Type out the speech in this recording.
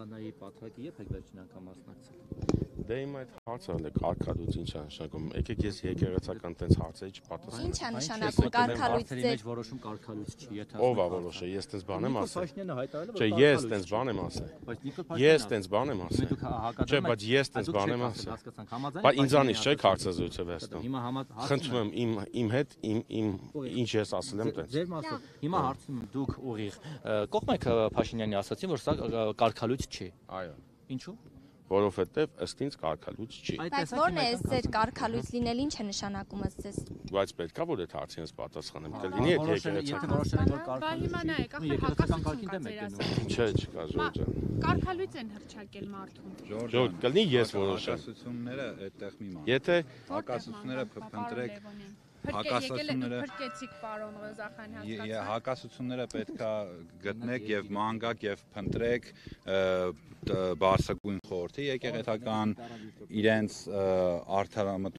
Աղանայի պատվակի եք վերջին անգամ մասնակցել։ Դե իմ այդ հարցը էլ է կարգալույց ինչ է նշանակում։ Եկեք ես եկեղեցական տենց հարցերի չպատասխանեմ։ Ինչ է նշանակում կարգալույց Ձեր որոշում կարգալույց չի, եթե ով է որոշը, ես տենց բան եմ ասել։ Փաշինյանը հայտարարել է, Չէ, ես տենց բան եմ ասել։ Ես տենց բան եմ ասել։ Չէ, բայց ես տենց բան եմ ասել։ Բայց ինձանից չէ հարցազրույցը վերցնում։ Խնդրում եմ իմ հետ ինչ ես ասել եմ տենց։ Ձեր մասը հիմա հարցնում եմ դուք ուղիղ կողմեք Փաշինյանի ասացին, որ սա կարգալույց չի։ Այո։ Ինչու՞։ Որովհետև ըստ ինձ կարգալույց չի։ Բայց ո՞րն է ձեր կարգալույց լինել, ինչ է նշանակում ըստ ձեզ։ Բայց պետքա որ այդ հարցին ես պատասխանեմ, կլինի այդ եկեղեցական։ Որոշել որ կարգալույց Չէ, չկա Ժորժան։ Կարգալույց են հռչակել մարդուն։ Ժորժ, կլինի ես որոշեմ։ Հակասությունները այդտեղ մի ման։ Եթե հակասությունները փնտրեք Փրկեցիք պարոն Ղազախանյան հակասությունները պետքա գտնեք եւ մանգակ եւ փնտրեք բարձրագույն խորհրդի եկեղեցական իրենց արդարամտ